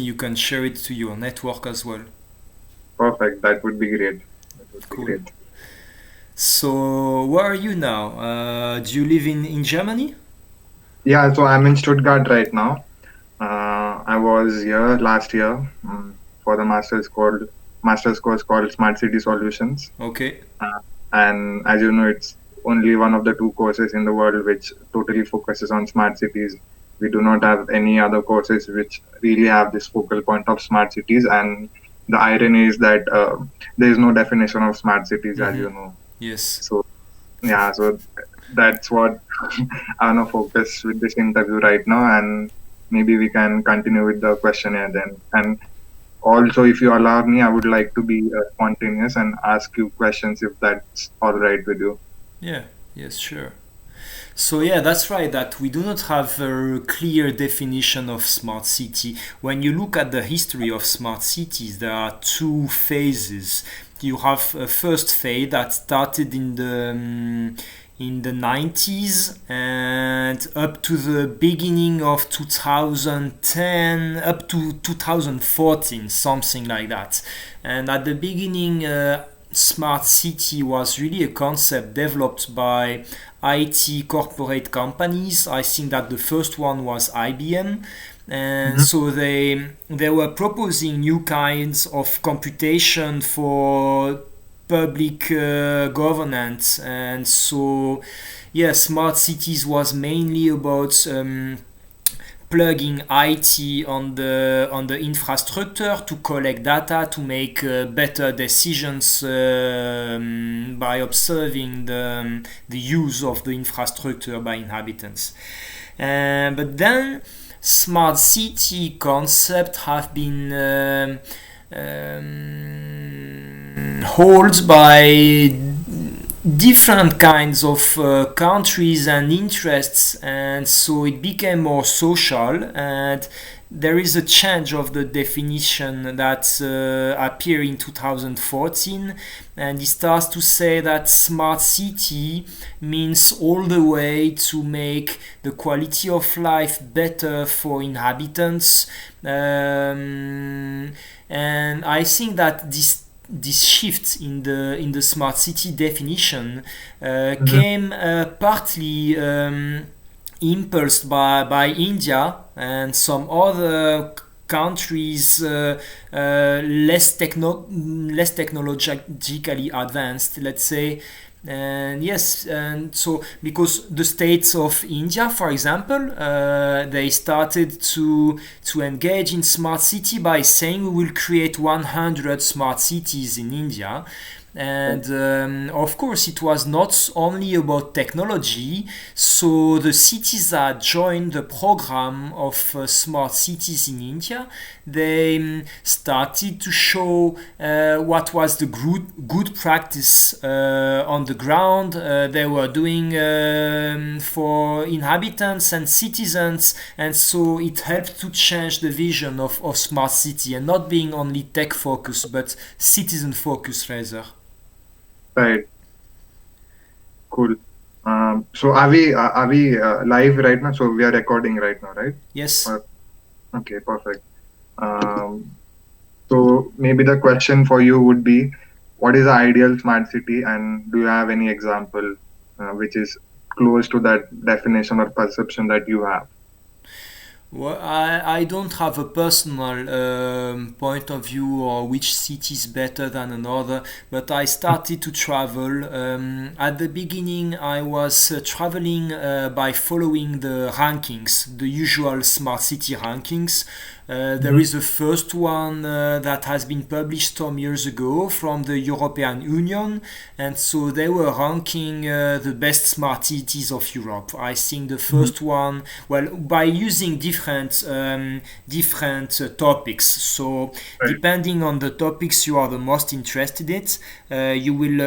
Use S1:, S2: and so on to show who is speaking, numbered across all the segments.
S1: You can share it to your network as well.
S2: Perfect. That would be great. That would be
S1: Cool.
S2: great.
S1: So, where are you now? Do you live in Germany?
S2: Yeah, so I'm in Stuttgart right now. I was here last year for the master's course called Smart City Solutions.
S1: Okay.
S2: And as you know, it's only one of the two courses in the world which totally focuses on smart cities. We do not have any other courses which really have this focal point of smart cities. And the irony is that there is no definition of smart cities, as
S1: Mm-hmm.
S2: you know.
S1: Yes.
S2: So yeah, so that's what I want to focus with this interview right now, and maybe we can continue with the questionnaire then. And also, if you allow me, I would like to be spontaneous and ask you questions if that's all right with you.
S1: Yeah. Yes, sure. So yeah, that's right. That we do not have a clear definition of smart city. When you look at the history of smart cities, there are two phases. You have a first phase that started in the 90s and up to the beginning of 2010, up to 2014, something like that. And at the beginning, smart city was really a concept developed by IT corporate companies. I think that the first one was IBM. And
S2: Hmm.
S1: so they were proposing new kinds of computation for public governance. And so yeah, smart cities was mainly about plugging IT on the infrastructure to collect data to make better decisions by observing the use of the infrastructure by inhabitants. But then smart city concept have been held by different kinds of countries and interests, and so it became more social. And there is a change of the definition that appeared in 2014, and it starts to say that smart city means all the way to make the quality of life better for inhabitants. And I think that this shift in the smart city definition
S2: Hmm.
S1: came partly impulsed by India and some other countries less technologically advanced, let's say. And yes, and so because the states of India, for example, they started to engage in smart city by saying we will create 100 smart cities in India. And of course, it was not only about technology. So the cities that joined the program of smart cities in India, they started to show what was the good practice on the ground. They were doing for inhabitants and citizens, and so it helped to change the vision of smart city and not being only tech focused but citizen focused rather.
S2: Right. Cool. So are we live right now? So we are recording right now, right?
S1: Yes.
S2: Or, okay, perfect. Um, so maybe the question for you would be, what is the ideal smart city, and do you have any example which is close to that definition or perception that you have?
S1: Well, I don't have a personal point of view or which city is better than another, but I started to travel. At the beginning, I was traveling by following the rankings, the usual smart city rankings. There
S2: Mhm.
S1: is a first one that has been published some years ago from the European Union, and so they were ranking the best smart cities of Europe. I think the
S2: Mhm.
S1: first one, well, by using different topics. So
S2: Right.
S1: depending on the topics you are the most interested in, you will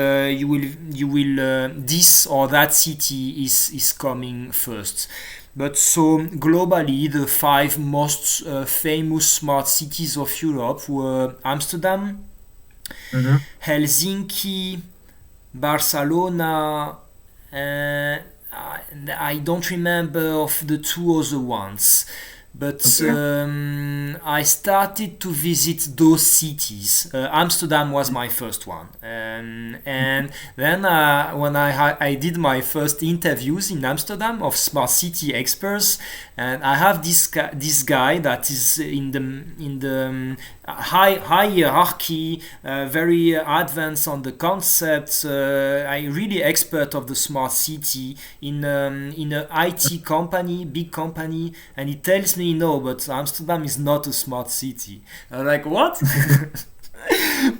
S1: this or that city is coming first. But so globally, the five most famous smart cities of Europe were Amsterdam,
S2: Mhm.
S1: Helsinki, Barcelona, and I don't remember of the two other ones. but
S2: Okay.
S1: I started to visit those cities. Amsterdam was my first one, and then when I did my first interviews in Amsterdam of smart city experts, and I have this guy that is in the high hierarchy, very advanced on the concepts. I really expert of the smart city in a IT company, big company, and he tells me no, but Amsterdam is not a smart city. I'm like, what?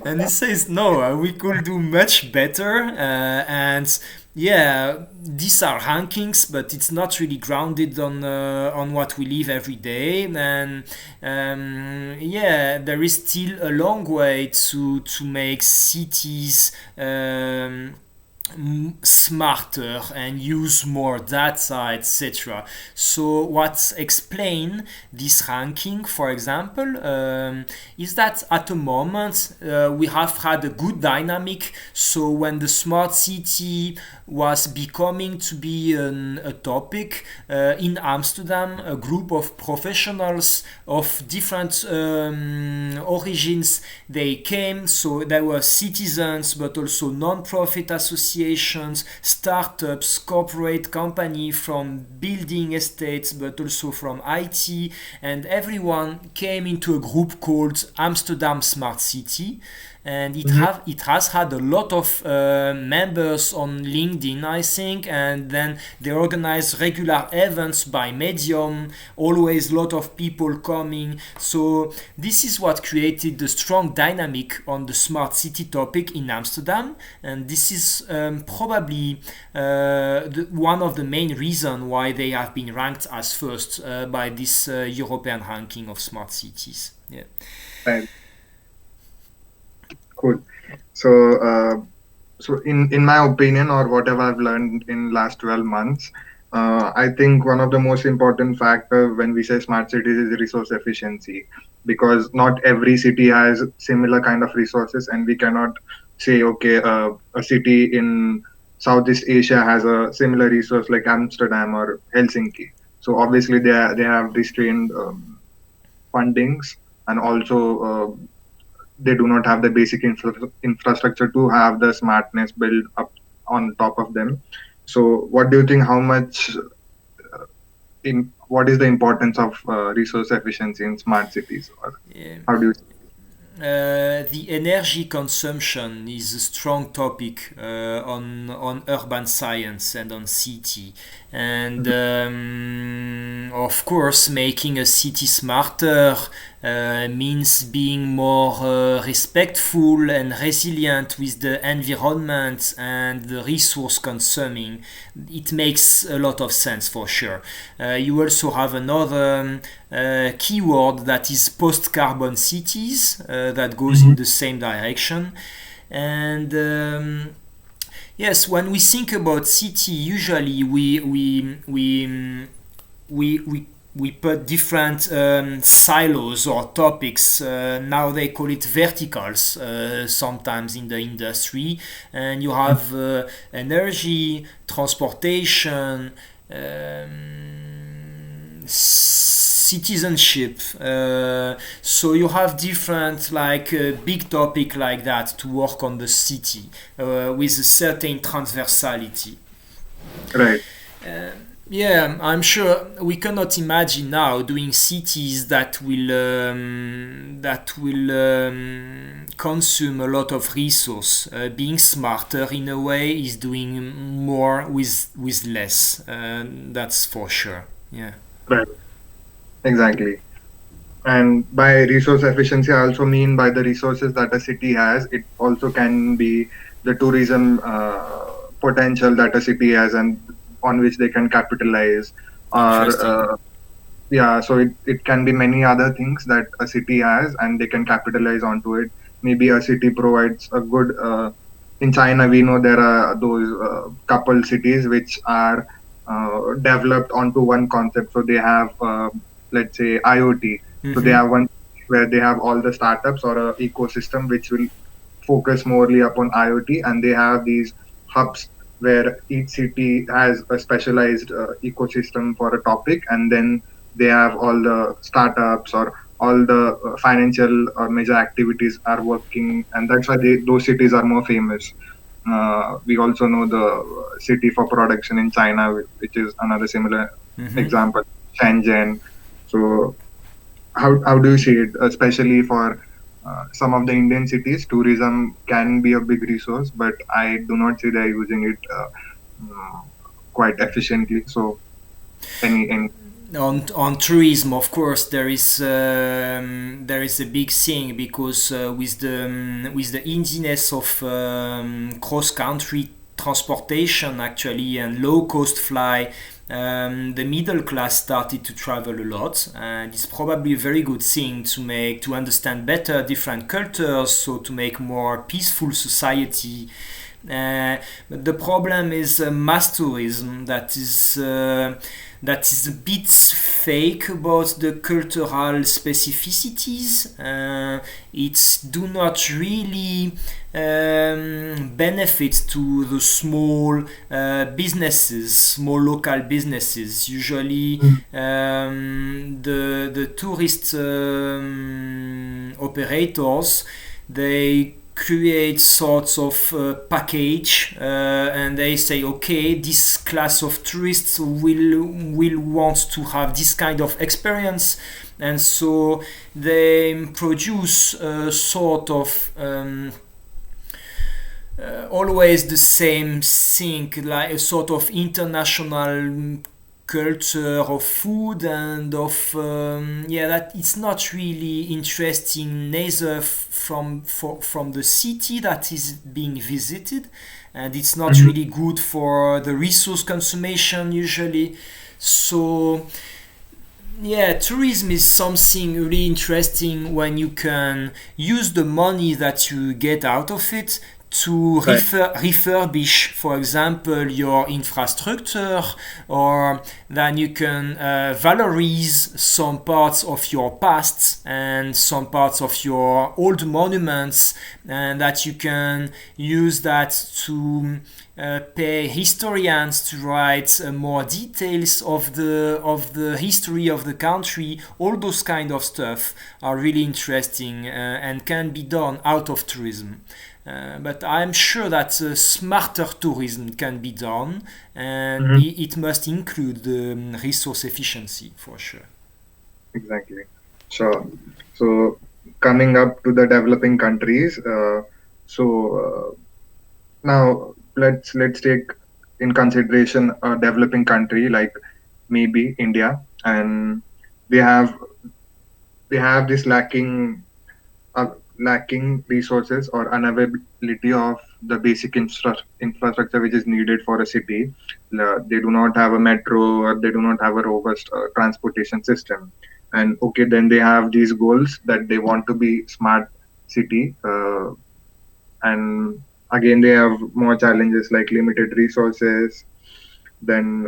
S1: And he says no, we could do much better, and yeah, these are rankings, but it's not really grounded on what we live every day, and yeah, there is still a long way to make cities smarter and use more data, etc. So what's explain this ranking, for example, is that at the moment we have had a good dynamic. So when the smart city was becoming to be a topic in Amsterdam, a group of professionals of different origins, they came. So there were citizens, but also non-profit associations, startups, corporate company from building estates, but also from IT, and everyone came into a group called Amsterdam Smart City, and it has had a lot of members on LinkedIn, I think, and then they organize regular events by Medium, always a lot of people coming. So this is what created the strong dynamic on the smart city topic in Amsterdam, and this is probably one of the main reasons why they have been ranked as first by this European ranking of smart cities. Yeah.
S2: Right. Cool. So, so in my opinion, or whatever I've learned in last 12 months, I think one of the most important factor when we say smart cities is resource efficiency, because not every city has similar kind of resources, and we cannot say, okay, a city in Southeast Asia has a similar resource like Amsterdam or Helsinki. So obviously they have restrained fundings, and also they do not have the basic infrastructure to have the smartness built up on top of them. So, what do you think? How much what is the importance of resource efficiency in smart cities, or
S1: Yeah.
S2: how do you?
S1: The energy consumption is a strong topic on urban science and on city, and of course, making a city smarter means being more respectful and resilient with the environment and the resource consuming. It makes a lot of sense for sure. You also have another keyword that is post-carbon cities that goes in the same direction, and yes, when we think about city, usually we put different silos or topics. Now they call it verticals sometimes in the industry, and you have energy, transportation, citizenship. So you have different big topic like that to work on the city with a certain transversality.
S2: Right.
S1: Yeah, I'm sure we cannot imagine now doing cities that will consume a lot of resource. Being smarter in a way is doing more with less. That's for sure. Yeah.
S2: Right. Exactly. And by resource efficiency, I also mean by the resources that a city has. It also can be the tourism potential that a city has, and on which they can capitalize. Or
S1: Interesting.
S2: yeah, so it can be many other things that a city has, and they can capitalize onto it. Maybe a city provides a good. In China, we know there are those couple cities which are developed onto one concept. So they have, let's say, IoT. So they
S1: Mm-hmm.
S2: have one where they have all the startups or a ecosystem which will focus morely upon IoT, and they have these hubs where each city has a specialized ecosystem for a topic, and then they have all the startups or all the financial or major activities are working, and that's why those cities are more famous. We also know the city for production in China, which is another similar
S1: Mm-hmm.
S2: example, Shenzhen. So how do you see it, especially for some of the Indian cities? Tourism can be a big resource, but I do not see they're using it mm, quite efficiently. So any
S1: On tourism, of course, there is a big thing because with the easiness of cross country transportation actually and low cost fly, the middle class started to travel a lot, and it's probably a very good thing to understand better different cultures, so to make more peaceful society. But the problem is mass tourism that is a bit fake about the cultural specificities. It do not really benefit to the small businesses, small local businesses. Usually, the tourist operators, they create sorts of package, and they say, okay, this class of tourists will want to have this kind of experience, and so they produce a sort of always the same thing, like a sort of international culture of food and of that it's not really interesting neither from the city that is being visited, and it's not
S2: Mhm.
S1: really good for the resource consumption usually. So yeah, tourism is something really interesting when you can use the money that you get out of it to
S2: Right.
S1: refurbish, for example, your infrastructure, or then you can valorize some parts of your past and some parts of your old monuments, and that you can use that to pay historians to write more details of the history of the country. All those kind of stuff are really interesting and can be done out of tourism. But I'm sure that smarter tourism can be done, and
S2: Mhm.
S1: it must include the resource efficiency for sure.
S2: Exactly. Sure. So coming up to the developing countries, so now let's take in consideration a developing country like maybe India, and they have this uh, lacking resources or unavailability of the basic infrastructure which is needed for a city. They do not have a metro, or they do not have a robust transportation system. And okay, then they have these goals that they want to be smart city, and again they have more challenges like limited resources, then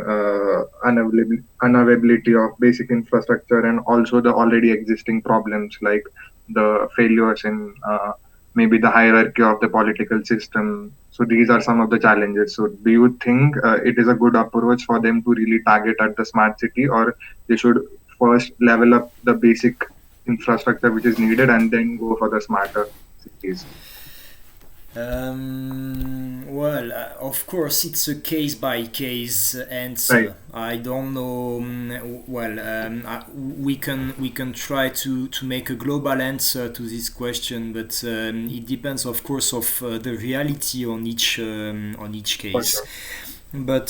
S2: unavailability of basic infrastructure, and also the already existing problems like the failures in maybe the hierarchy of the political system. So these are some of the challenges. So do you think it is a good approach for them to really target at the smart city, or they should first level up the basic infrastructure which is needed and then go for the smarter cities?
S1: Of course, it's a case by case
S2: Right.
S1: answer. I don't know. We can try to make a global answer to this question, but it depends, of course, of the reality on each
S2: For
S1: case.
S2: sure.
S1: But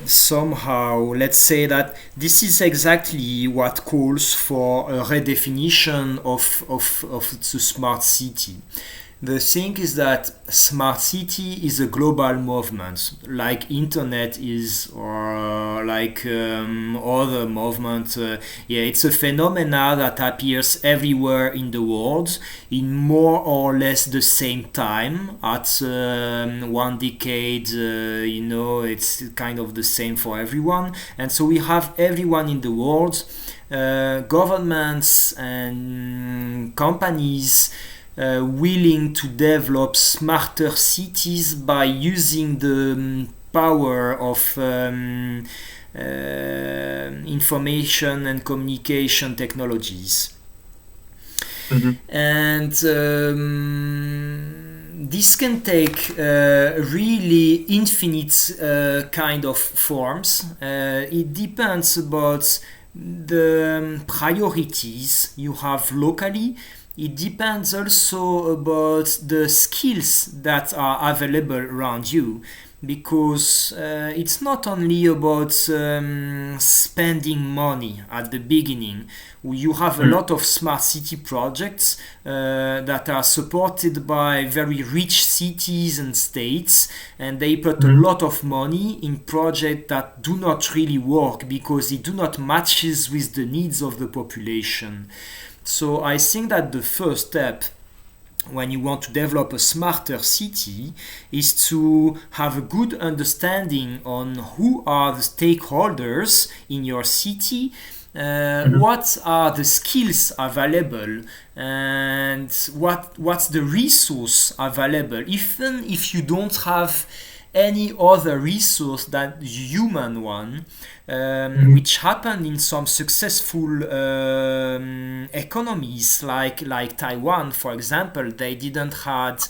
S1: somehow, let's say that this is exactly what calls for a redefinition of the smart city. The thing is that smart city is a global movement, like internet is, or like other movement. It's a phenomena that appears everywhere in the world in more or less the same time. At one decade, it's kind of the same for everyone, and so we have everyone in the world, governments and companies willing to develop smarter cities by using the power of information and communication technologies.
S2: Mhm.
S1: And this can take really infinite kind of forms. It depends about the priorities you have locally. It depends also about the skills that are available around you, because it's not only about spending money at the beginning. You have a lot of smart city projects that are supported by very rich cities and states, and they put a lot of money in projects that do not really work because it do not matches with the needs of the population. So I think that the first step when you want to develop a smarter city is to have a good understanding on who are the stakeholders in your city, what are the skills available, and what's the resource available, even if you don't have any other resource than human one, which happened in some successful economies like Taiwan, for example. They didn't had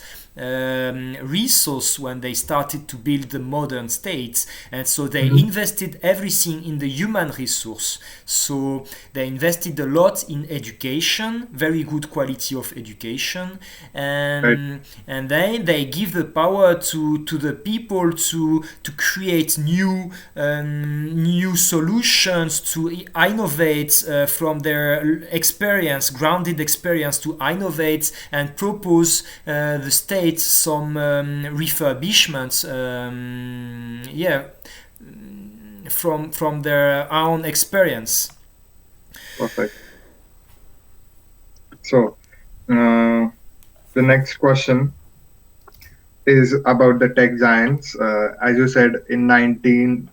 S1: resource when they started to build the modern states, and so they invested everything in the human resource. So they invested a lot in education, very good quality of education, and then they give the power to the people to create new solutions, to innovate from their experience, grounded experience, to innovate and propose the state some refurbishments, from their own experience.
S2: Perfect. So, the next question is about the tech giants. As you said, in the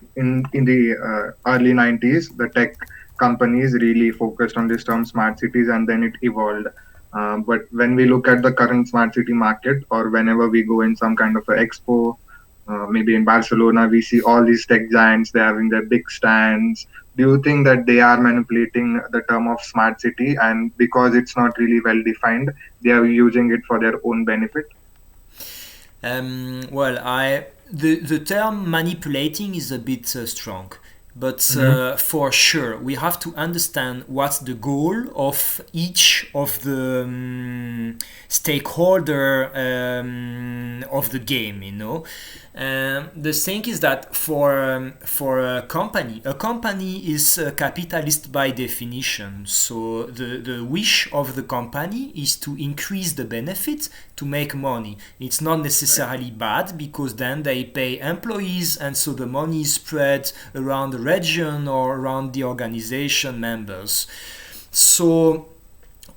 S2: early 90s, the tech companies really focused on this term smart cities, and then it evolved. But when we look at the current smart city market, or whenever we go in some kind of an expo, maybe in Barcelona, we see all these tech giants. They're having their big stands. Do you think that they are manipulating the term of smart city, and because it's not really well defined, they are using it for their own benefit?
S1: The term manipulating is a bit strong, but for sure we have to understand what's the goal of each of the stakeholder of the game. The thing is that for a company is capitalist by definition. So the wish of the company is to increase the benefit, to make money. It's not necessarily bad, because then they pay employees, and so the money is spread around the region or around the organization members. So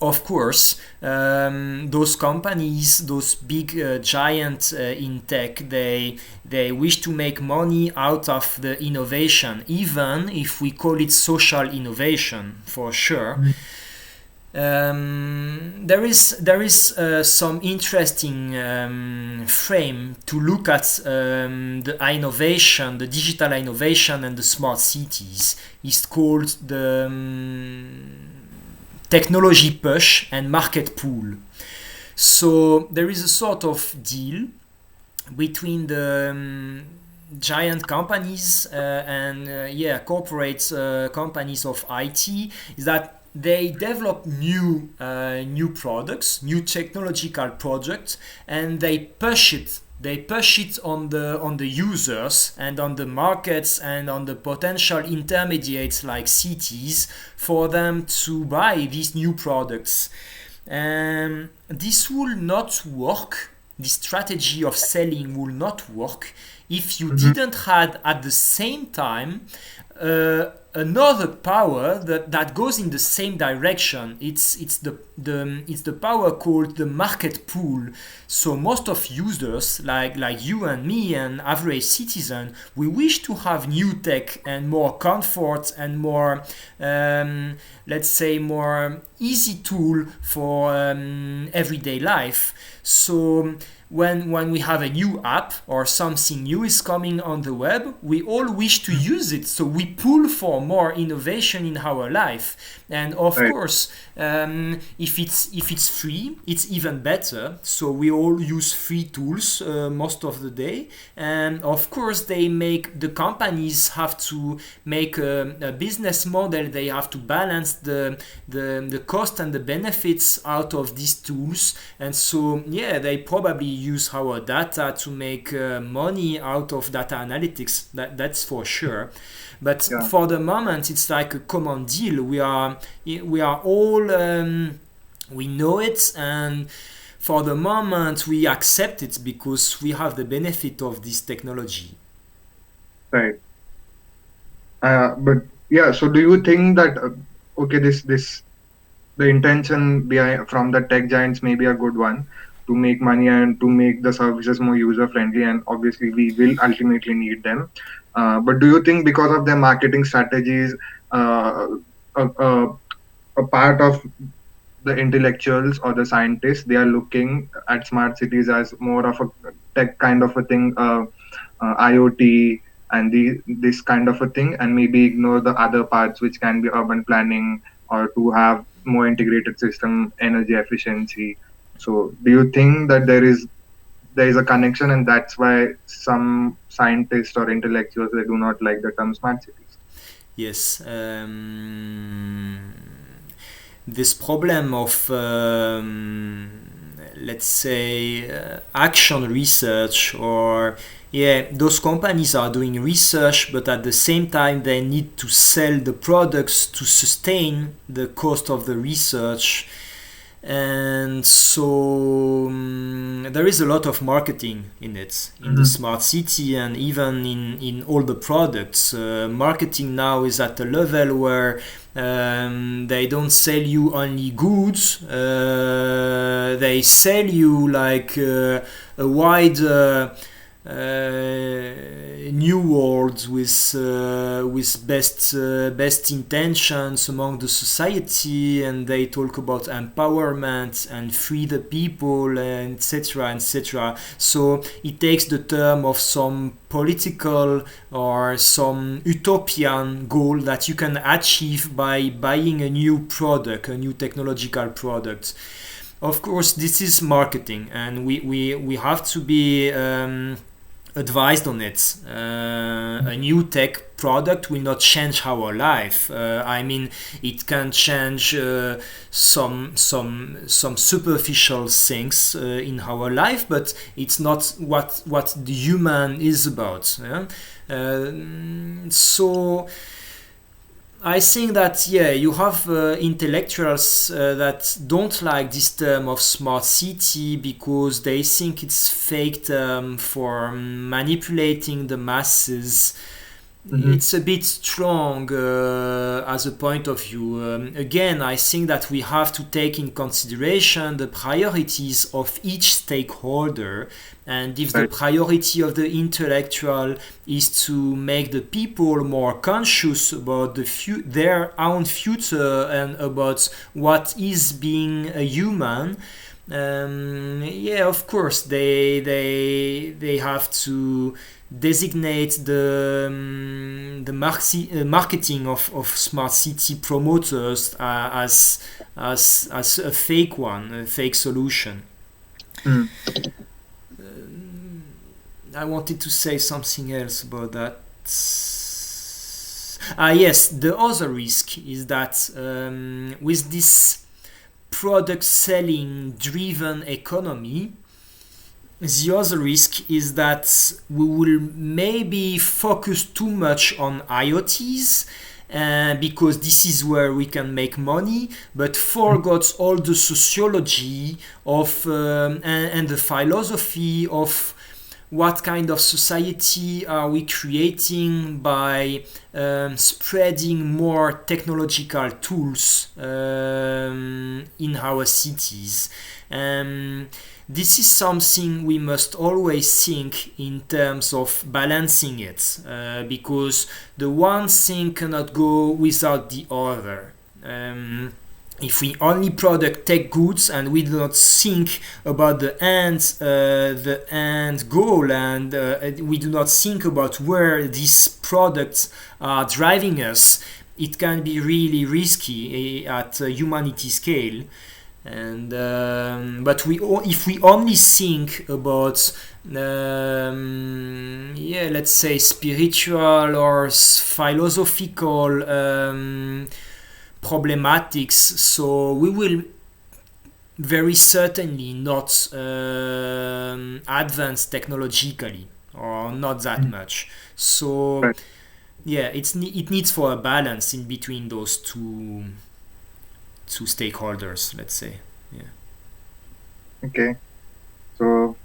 S1: of course, those companies, those big giants in tech, they wish to make money out of the innovation, even if we call it social innovation, for sure. There is some interesting frame to look at the innovation, the digital innovation, and the smart cities. It's called the technology push and market pull. So there is a sort of deal between the giant companies and corporate companies of IT, is that they develop new products, new technological projects, and they push it on the users and on the markets and on the potential intermediates like cities for them to buy these new products. This will not work. This strategy of selling will not work if you didn't had at the same time another power that goes in the same direction. It's the power called the market pool. So most of users, like you and me and average citizen, we wish to have new tech and more comfort and more let's say more easy tool for everyday life. So when we have a new app or something new is coming on the web, we all wish to use it. So we pull for more innovation in our life. And of
S2: Right.
S1: course, if it's free, it's even better. So we all use free tools most of the day. And of course, the companies have to make a business model. They have to balance the cost and the benefits out of these tools. And so, yeah, they probably use our data to make money out of data analytics. That's for sure. But
S2: Yeah.
S1: for the moment, it's like a common deal. We are all we know it, and for the moment we accept it because we have the benefit of this technology.
S2: Right. But yeah, so do you think that okay, this the intention behind from the tech giants may be a good one to make money and to make the services more user friendly, and obviously we will ultimately need them. But do you think because of their marketing strategies, uh, a, a part of the intellectuals or the scientists, they are looking at smart cities as more of a tech kind of a thing, IoT and this kind of a thing, and maybe ignore the other parts which can be urban planning or to have more integrated system, energy efficiency. So do you think that there is a connection, and that's why some scientists or intellectuals, they do not like the term smart cities?
S1: Yes. This problem of let's say action research, or yeah, those companies are doing research, but at the same time they need to sell the products to sustain the cost of the research. And so there is a lot of marketing in it, in the
S2: Mm-hmm.
S1: smart city, and even in all the products. Marketing now is at a level where they don't sell you only goods, they sell you like a wide new world with best intentions among the society, and they talk about empowerment and free the people, and etc., etc. So it takes the term of some political or some utopian goal that you can achieve by buying a new product, a new technological product. Of course, this is marketing, and we have to be advised on it. A new tech product will not change our life. I mean, it can change some superficial things in our life, but it's not what the human is about. Yeah? So I think that, yeah, you have intellectuals that don't like this term of smart city because they think it's fake term for manipulating the masses.
S2: Mm-hmm.
S1: It's a bit strong as a point of view. Again, I think that we have to take in consideration the priorities of each stakeholder. And if the
S2: Right.
S1: priority of the intellectual is to make the people more conscious about their own future and about what is being a human, yeah, of course, they have to designate the marketing of smart city promoters as a fake one, a fake solution.
S2: Mm.
S1: I wanted to say something else about that. Yes, the other risk is that with this product selling driven economy, the other risk is that we will maybe focus too much on IoTs because this is where we can make money, but forgot all the sociology of and the philosophy of what kind of society are we creating by spreading more technological tools in our cities. This is something we must always think in terms of balancing it, because the one thing cannot go without the other. if we only product tech goods and we do not think about the end goal, and we do not think about where these products are driving us, it can be really risky at humanity scale. And but if we only think about let's say spiritual or philosophical problematics, so we will very certainly not advance technologically, or not that much. So
S2: Right.
S1: yeah, it needs for a balance in between those two stakeholders, let's say. Yeah.
S2: Okay. So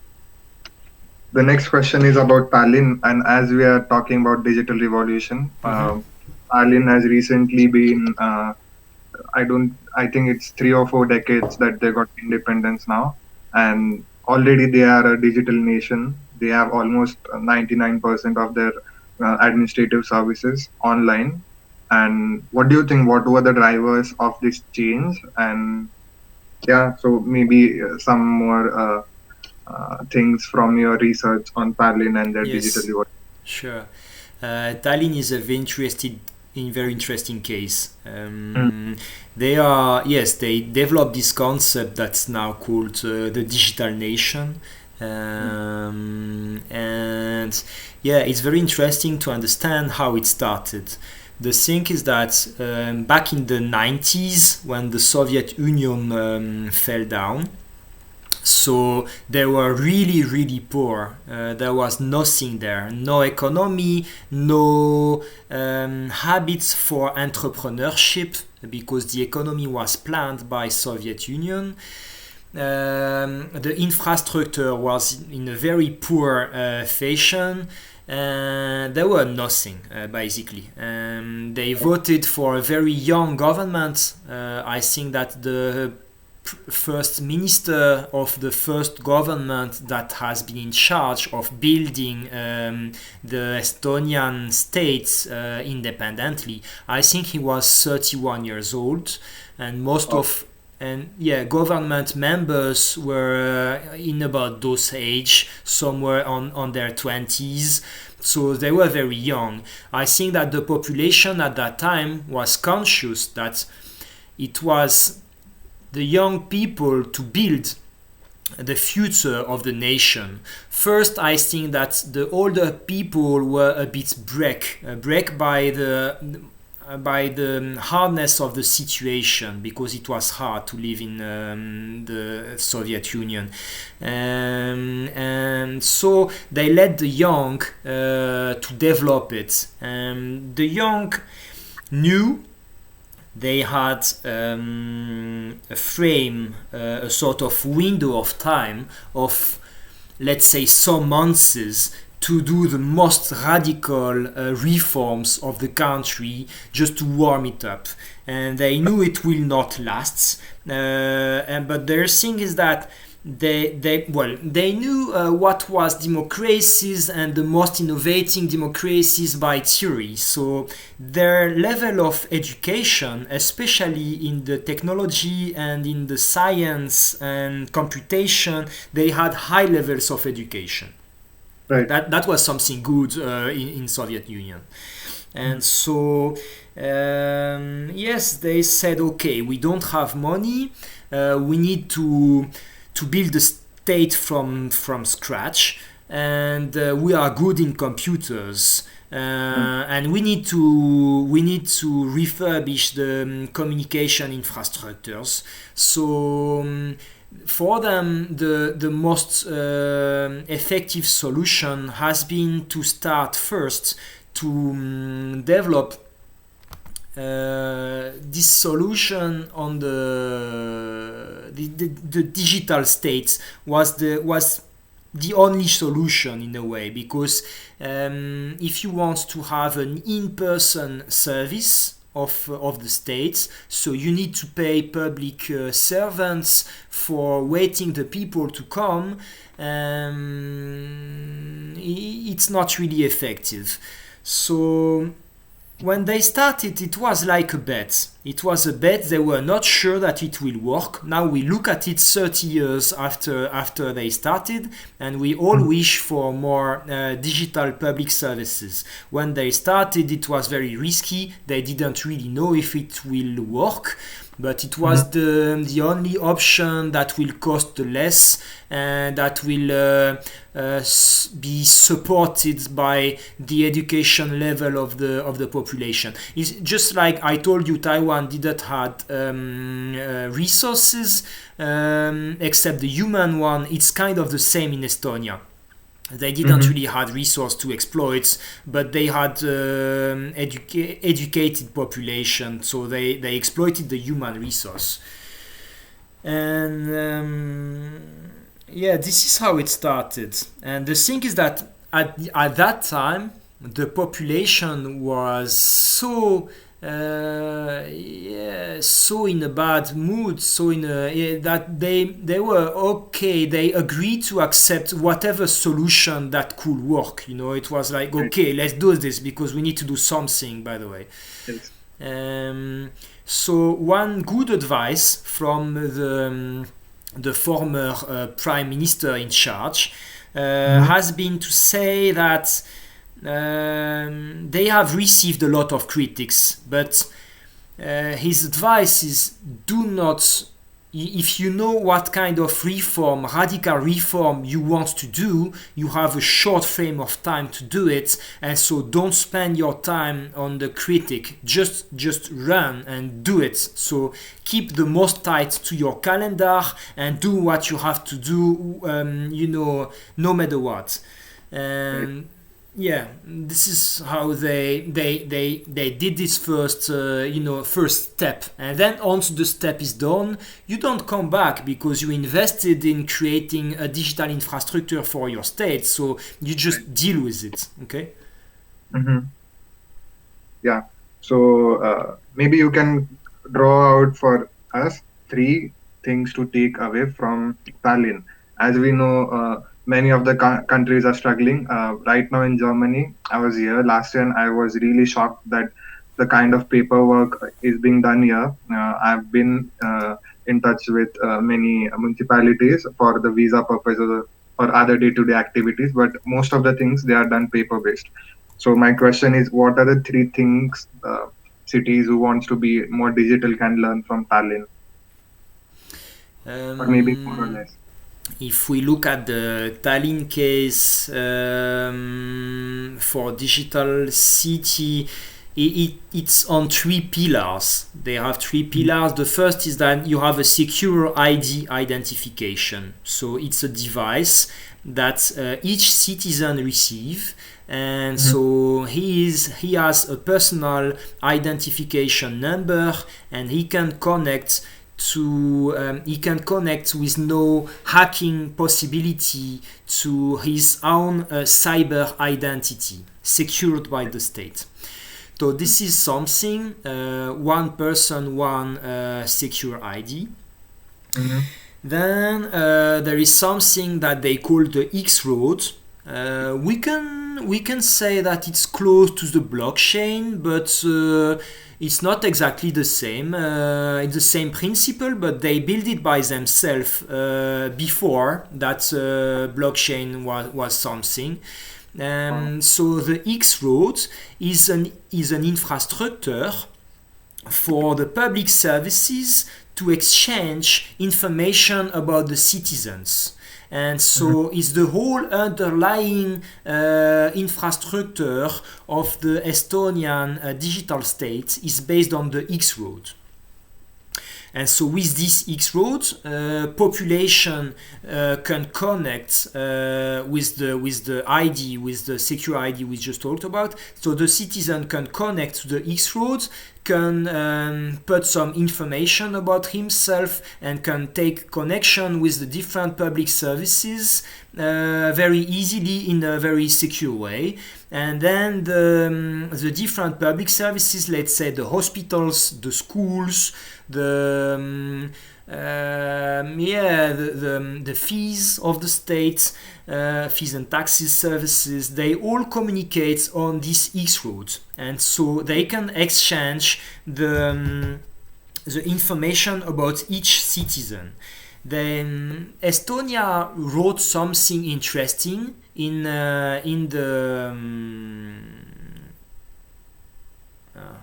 S2: the next question is about Tallinn, and as we are talking about digital revolution,
S1: Mm-hmm.
S2: Tallinn has recently been, I think it's 3 or 4 decades that they got independence now, and already they are a digital nation. They have almost 99% of their administrative services online. And what do you think? What were the drivers of this change? And yeah, so maybe some more things from your research on Tallinn and their digital
S1: Yes,
S2: revolution.
S1: sure. Tallinn is a very interesting case. They are, yes, they developed this concept that's now called the digital nation. And yeah, it's very interesting to understand how it started. The thing is that back in the 90s, when the Soviet Union fell down, so they were really, really poor. There was nothing there, no economy, no habits for entrepreneurship, because the economy was planned by Soviet Union. The infrastructure was in a very poor fashion. There were nothing, basically. They voted for a very young government. I think that the first minister of the first government that has been in charge of building the Estonian states independently, I think he was 31 years old, and most
S2: Oh,
S1: of and yeah, government members were in about those age, somewhere on their 20s, so they were very young. I think that the population at that time was conscious that it was the young people to build the future of the nation. First, I think that the older people were a bit break by the hardness of the situation, because it was hard to live in the Soviet Union, and so they let the young to develop it. The young knew they had a frame, a sort of window of time of, let's say, some months to do the most radical reforms of the country, just to warm it up. And they knew it will not last. But their thing is that they knew what was democracies and the most innovating democracies by theory. So their level of education, especially in the technology and in the science and computation, they had high levels of education.
S2: right.
S1: That was something good in Soviet Union. And so yes, they said, okay, we don't have money, we need to build the state from scratch, and we are good in computers, and we need to refurbish the communication infrastructures. So for them, the most effective solution has been to start first to develop this solution on the digital states. Was the only solution in a way, because if you want to have an in-person service of the states, so you need to pay public servants for waiting the people to come. It's not really effective. So when they started, it was like a bet. It was a bet. They were not sure that it will work. Now we look at it 30 years after they started, and we all wish for more digital public services. When they started, it was very risky. They didn't really know if it will work, but it was the only option that will cost less and that will be supported by the education level of the population. It's just like I told you, Taiwan didn't have resources except the human one. It's kind of the same in Estonia. They didn't really have resource to exploit, but they had educated population, so they exploited the human resource. And yeah, this is how it started. And the thing is that at that time, the population was so so in a bad mood, so that they were okay. They agreed to accept whatever solution that could work. It was like, okay, let's do this because we need to do something. By the way,
S2: Yes.
S1: So one good advice from the former prime minister in charge has been to say that they have received a lot of critics, but his advice is, do not, if you know what kind of radical reform you want to do, you have a short frame of time to do it, and so don't spend your time on the critic, just run and do it. So keep the most tight to your calendar and do what you have to do, no matter what. And yeah, this is how they did this first step, and then once the step is done, you don't come back because you invested in creating a digital infrastructure for your state, so you just deal with it. Okay.
S2: Yeah. So maybe you can draw out for us 3 things to take away from Tallinn. As we know, many of the countries are struggling. Right now in Germany, I was here last year and I was really shocked that the kind of paperwork is being done here. I've been in touch with many municipalities for the visa purposes or other day-to-day activities, but most of the things, they are done paper-based. So my question is, what are the 3 things cities who wants to be more digital can learn from Tallinn? Or maybe more or less.
S1: If we look at the Tallinn case for digital city, it's on 3 pillars. They have 3 pillars. The first is that you have a secure ID identification. So it's a device that each citizen receives, and so he has a personal identification number, and he can connect with no hacking possibility to his own cyber identity, secured by the state. So this is something, one person, one secure ID. Then there is something that they call the X road. We can say that it's close to the blockchain, but it's not exactly the same. It's the same principle, but they built it by themselves before that blockchain was something. So the X road is an infrastructure for the public services to exchange information about the citizens. And so it's the whole underlying infrastructure of the Estonian digital state is based on the X road. And so with this X road, population can connect with the ID, with the secure ID we just talked about. So the citizen can connect to the X road, can put some information about himself, and can take connection with the different public services very easily in a very secure way. And then the different public services, let's say the hospitals, the schools, the the fees of the state, fees and taxes, services, they all communicate on this X road, and so they can exchange the information about each citizen. Then Estonia wrote something interesting in the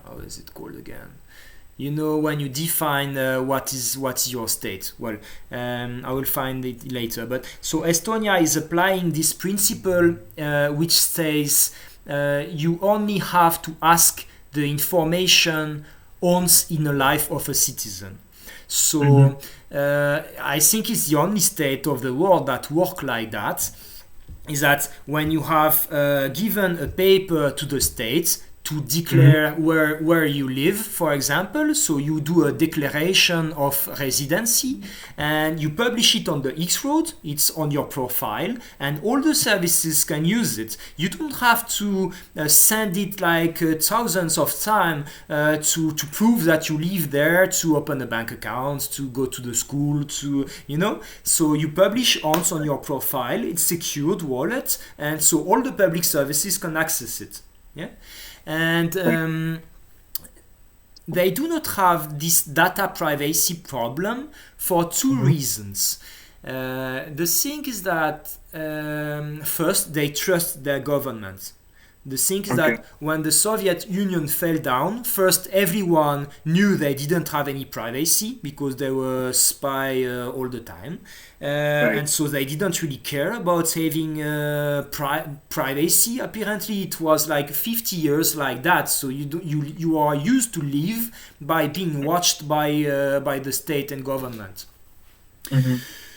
S1: how is it called again? You know, when you define what's your state. Well, I will find it later. But so Estonia is applying this principle, which says you only have to ask the information once in the life of a citizen. So I think it's the only state of the world that work like that. Is that when you have given a paper to the state to declare where you live, for example, so you do a declaration of residency and you publish it on the X road, it's on your profile, and all the services can use it. You don't have to send it like thousands of times to prove that you live there, to open a bank account, to go to the school, to, you know. So you publish once on your profile, it's secured wallet, and so all the public services can access it. Yeah. And they do not have this data privacy problem for two reasons. The thing is that first, they trust their government. The thing is that when the Soviet Union fell down, first everyone knew they didn't have any privacy because they were spy all the time. And so they didn't really care about having privacy. Apparently it was like 50 years like that. So you are used to live by being watched by the state and government.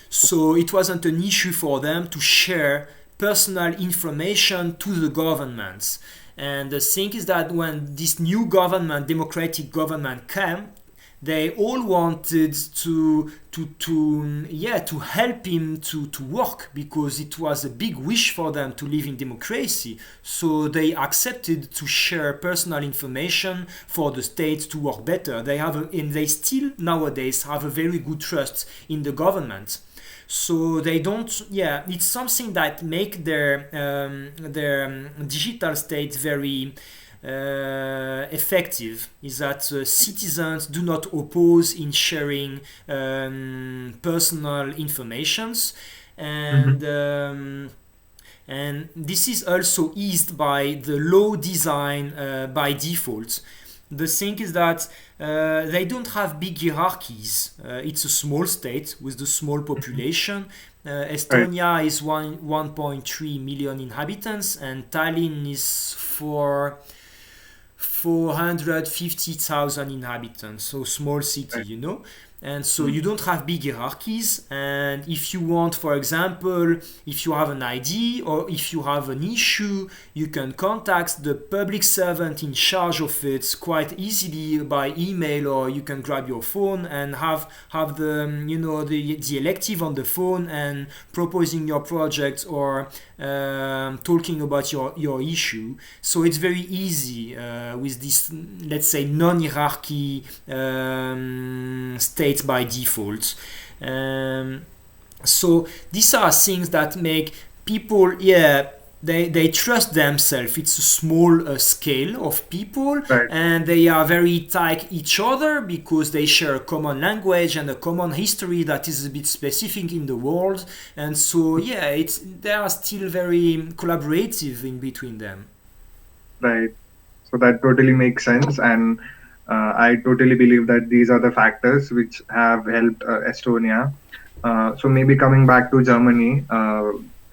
S1: So it wasn't an issue for them to share personal information to the governments. And the thing is that when this new government, democratic government, came, they all wanted to help him to work, because it was a big wish for them to live in democracy. So they accepted to share personal information for the state to work better. And they still nowadays have a very good trust in the government. So they don't. Yeah, it's something that make their digital state very effective. Is that citizens do not oppose in sharing personal informations, and this is also eased by the law design by default. The thing is that they don't have big hierarchies. It's a small state with a small population. Estonia is 1.3 million inhabitants, and Tallinn is 450,000 inhabitants. So small city, you know. And so you don't have big hierarchies. And if you want, for example, if you have an ID or if you have an issue, you can contact the public servant in charge of it quite easily by email, or you can grab your phone and have the the elective on the phone and proposing your project or talking about your issue. So it's very easy with this, let's say, non-hierarchy state by default. So these are things that make people, they trust themselves. It's a small scale of people, and they are very tight each other because they share a common language and a common history that is a bit specific in the world. And so they are still very collaborative in between them.
S2: Right. So that totally makes sense, and I totally believe that these are the factors which have helped Estonia. So maybe coming back to Germany,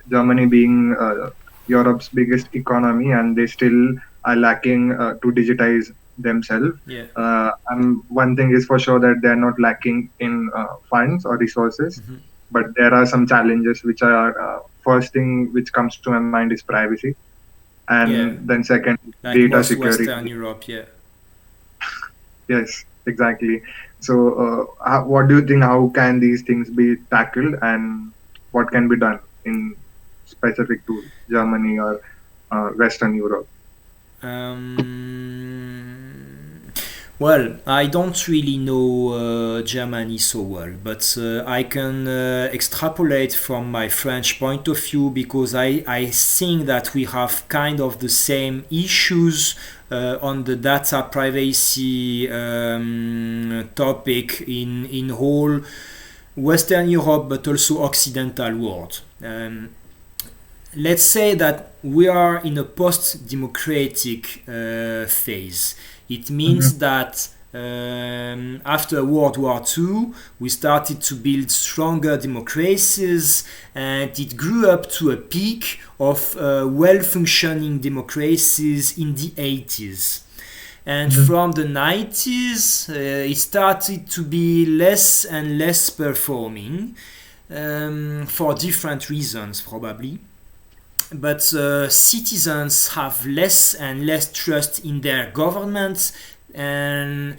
S2: Germany being Europe's biggest economy, and they still are lacking to digitize themselves. And one thing is for sure that they are not lacking in funds or resources, but there are some challenges which are first thing which comes to my mind is privacy, and then second,
S1: like
S2: data
S1: most
S2: security.
S1: Western Europe,
S2: Yes, exactly. So, what do you think? How can these things be tackled, and what can be done in specific to Germany or Western Europe?
S1: Well, I don't really know Germany so well, but I can extrapolate from my French point of view because I think that we have kind of the same issues on the data privacy topic in whole Western Europe, but also Occidental world. Let's say that we are in a post-democratic phase. It
S2: Mm-hmm.
S1: means that after World War II, we started to build stronger democracies, and it grew up to a peak of well-functioning democracies in the 80s. And
S2: Mm-hmm.
S1: from the 90s, it started to be less and less performing for different reasons, probably. But citizens have less and less trust in their governments, and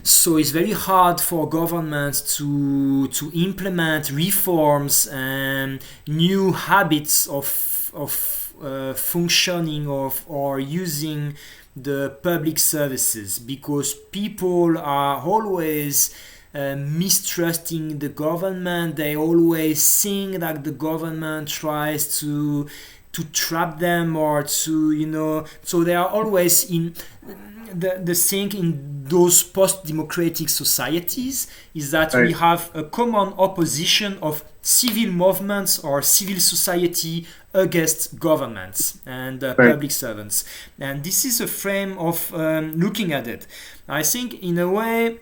S1: so it's very hard for governments to implement reforms and new habits of functioning of or using the public services because people are always mistrusting the government. They always think that the government tries to trap them or to so they are always in the thing in those post-democratic societies is that we
S2: Right.
S1: have a common opposition of civil movements or civil society against governments and
S2: Right.
S1: public servants, and this is a frame of looking at it. I think in a way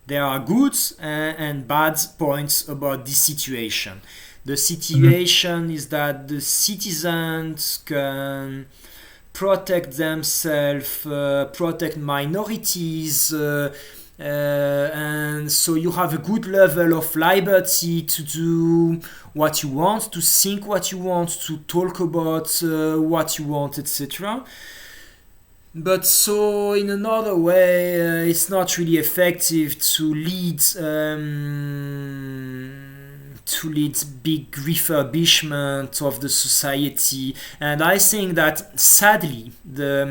S1: there are good and bad points about this situation. The
S2: Mm-hmm.
S1: situation is that the citizens can protect themselves, protect minorities, and so you have a good level of liberty to do what you want, to think what you want, to talk about what you want, etc. But so in another way, it's not really effective to lead big refurbishment of the society. And I think that sadly the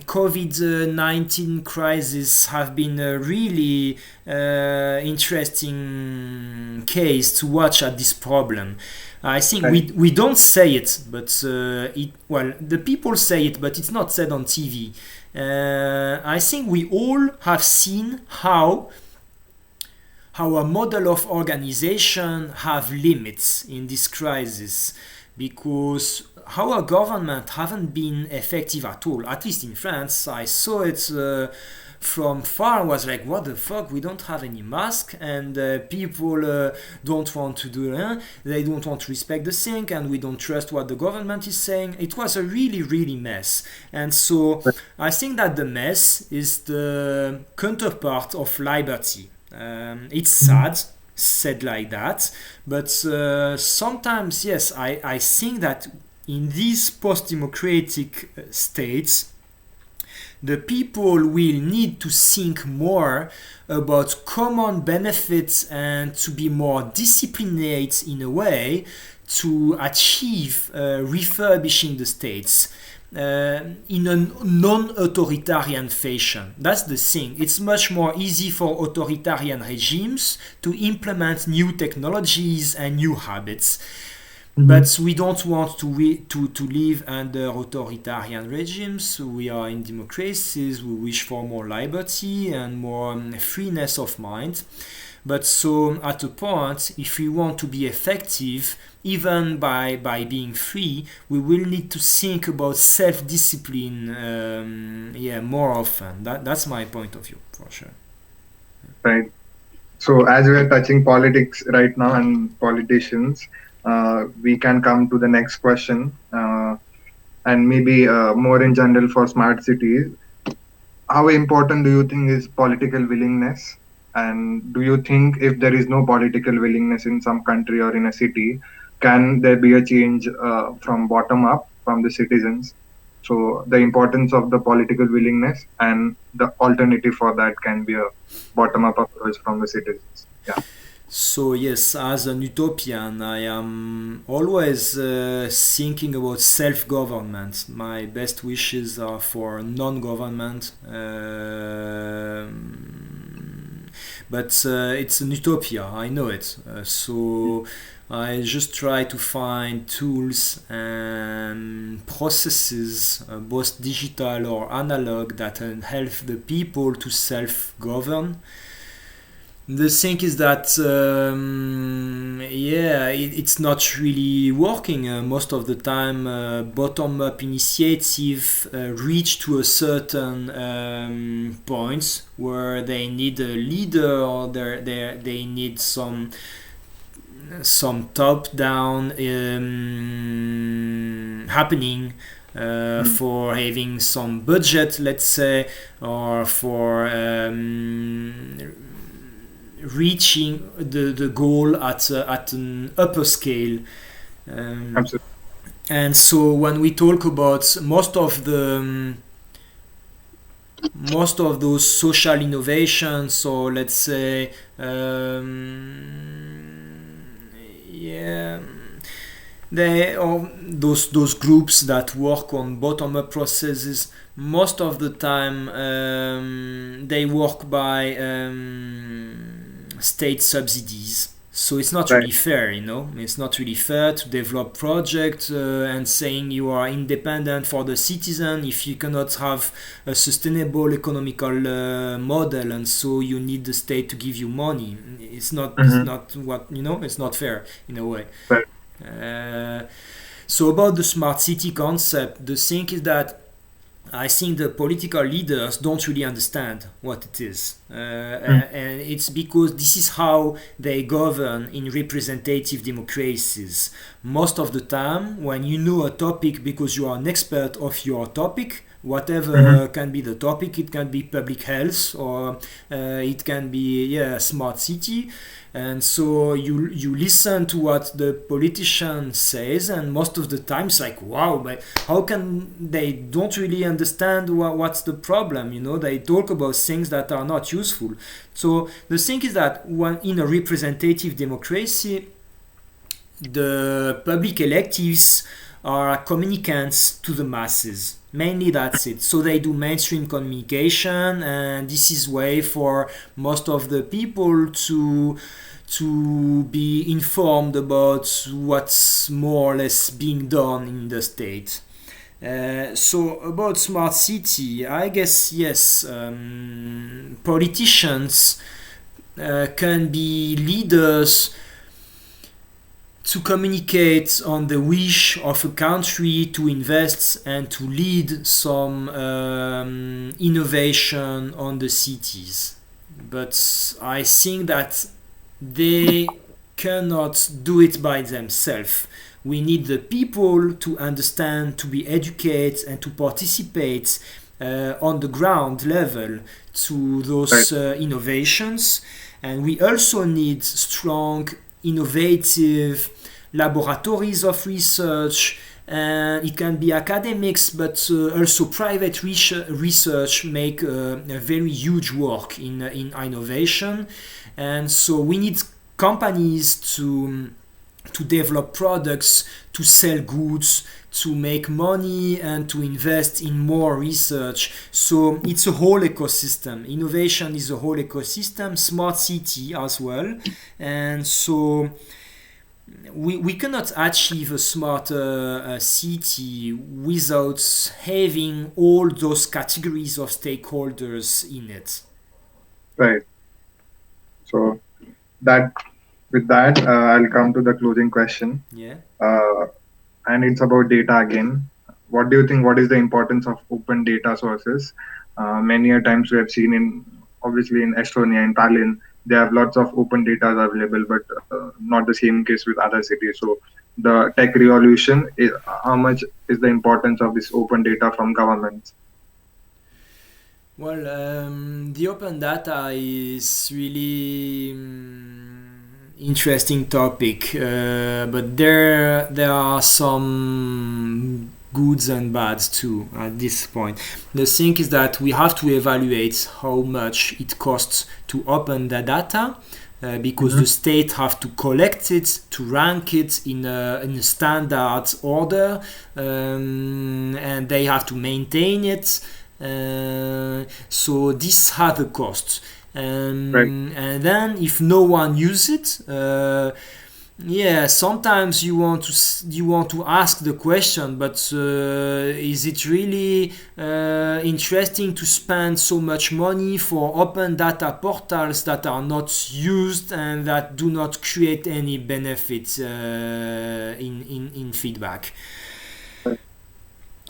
S1: COVID-19 crisis have been a really interesting case to watch at this problem. I think
S2: Right.
S1: we don't say it, but the people say it, but it's not said on TV. I think we all have seen how a model of organization have limits in this crisis because our government haven't been effective at all. At least in France, I saw it from far. Was like, what the fuck? We don't have any mask, and people don't want to do it. They don't want to respect the thing, and we don't trust what the government is saying. It was a really, really mess, and so I think that the mess is the counterpart of liberty. It's
S2: Mm-hmm.
S1: sad, said like that, but sometimes, yes, I think that in these post democratic states, the people will need to think more about common benefits and to be more disciplined in a way to achieve refurbishing the states in a non-authoritarian fashion. That's the thing. It's much more easy for authoritarian regimes to implement new technologies and new habits.
S2: Mm-hmm.
S1: But we don't want to live under authoritarian regimes. We are in democracies. We wish for more liberty and more freeness of mind. But so at a point, if we want to be effective, even by being free, we will need to think about self-discipline, more often. That's my point of view, for sure.
S2: Right. So, as we are touching politics right now and politicians, we can come to the next question, and maybe more in general for smart cities. How important do you think is political willingness? And do you think if there is no political willingness in some country or in a city, can there be a change from bottom up from the citizens? So the importance of the political willingness and the alternative for that can be a bottom up approach from the citizens. Yeah.
S1: So yes, as an utopian, I am always thinking about self-government. My best wishes are for non-government, but it's an utopia. I know it. So I just try to find tools and processes, both digital or analog, that can help the people to self-govern. The thing is that it's not really working most of the time. Bottom-up initiative reach to a certain point where they need a leader, or they need some top-down happening for having some budget, let's say, or for reaching the goal at an upper scale.
S2: Absolutely.
S1: And so when we talk about most of those social innovations, so let's say they or those groups that work on bottom-up processes, most of the time they work by state subsidies. So it's not really fair, It's not really fair to develop projects and saying you are independent for the citizen if you cannot have a sustainable economical model, and so you need the state to give you money. It's not what It's not fair in a way.
S2: Right.
S1: So about the smart city concept, the thing is that I think the political leaders don't really understand what it is. And it's because this is how they govern in representative democracies. Most of the time, when you know a topic because you are an expert of your topic, whatever can be the topic, it can be public health, or it can be smart city. And so you listen to what the politician says, and most of the time it's like, wow, but how can they don't really understand what's the problem? They talk about things that are not useful. So the thing is that when in a representative democracy, the public electives are communicants to the masses. Mainly that's it. So they do mainstream communication, and this is way for most of the people to be informed about what's more or less being done in the state. So about smart city, I guess yes, politicians can be leaders to communicate on the wish of a country to invest and to lead some innovation on the cities. But I think that they cannot do it by themselves. We need the people to understand, to be educated, and to participate on the ground level to those innovations. And we also need strong, innovative laboratories of research, and it can be academics, but also private research make a very huge work in innovation. And so we need companies to develop products, to sell goods, to make money, and to invest in more research. So it's a whole ecosystem. Innovation is a whole ecosystem, smart city as well. And so we cannot achieve a smarter city without having all those categories of stakeholders in it.
S2: Right. So with that, I'll come to the closing question.
S1: Yeah.
S2: And it's about data again. What do you think? What is the importance of open data sources? Many a times we have seen obviously in Estonia, in Tallinn, they have lots of open data available, but not the same case with other cities. So the tech revolution, how much is the importance of this open data from governments?
S1: Well, the open data is really interesting topic, but there are some goods and bads too at this point. The thing is that we have to evaluate how much it costs to open the data, because the state have to collect it, to rank it in a standard order, and they have to maintain it. So this has a cost.
S2: Right.
S1: And then if no one uses it, sometimes you want to ask the question, but is it really interesting to spend so much money for open data portals that are not used and that do not create any benefits in feedback?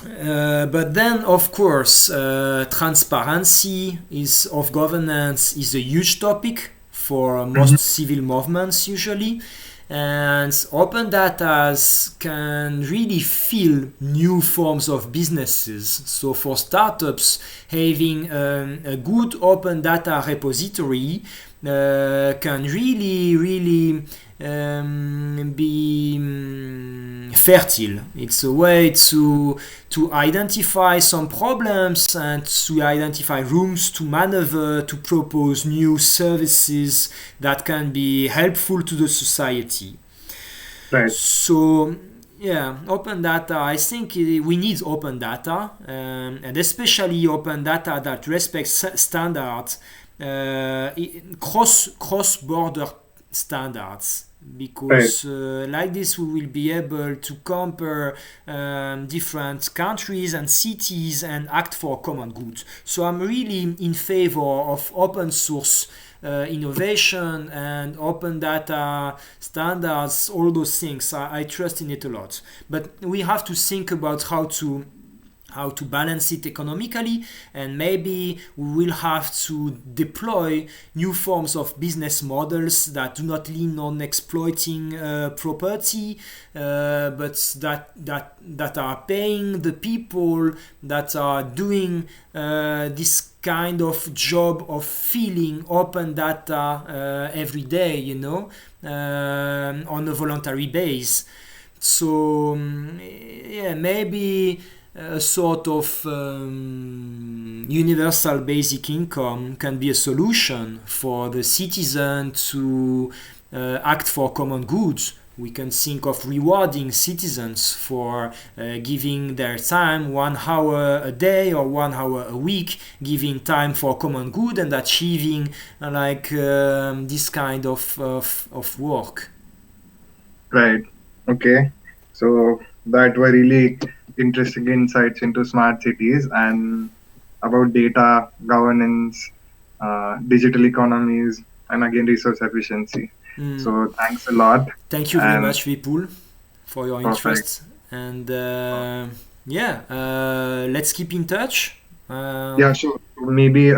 S1: But then, of course, transparency of governance is a huge topic for most civil movements usually. And open data can really fill new forms of businesses. So for startups, having a good open data repository can really be fertile. It's a way to identify some problems and to identify rooms to maneuver, to propose new services that can be helpful to the society.
S2: Right.
S1: So open data, I think we need open data, and especially open data that respects standards, cross-border standards, because like this we will be able to compare different countries and cities and act for common good. So I'm really in favor of open source innovation and open data standards, all those things. I trust in it a lot, but we have to think about how to balance it economically, and maybe we will have to deploy new forms of business models that do not lean on exploiting property, but that are paying the people that are doing this kind of job of filling open data every day, on a voluntary base. So maybe a sort of universal basic income can be a solution for the citizen to act for common goods. We can think of rewarding citizens for giving their time 1 hour a day or 1 hour a week, giving time for common good and achieving this kind of work.
S2: Right. Okay. So that were really interesting insights into smart cities and about data governance, digital economies, and again resource efficiency. So thanks a lot.
S1: Thank you very much, Vipul, for your interest.
S2: Perfect.
S1: And let's keep in touch.
S2: Yeah, sure. Maybe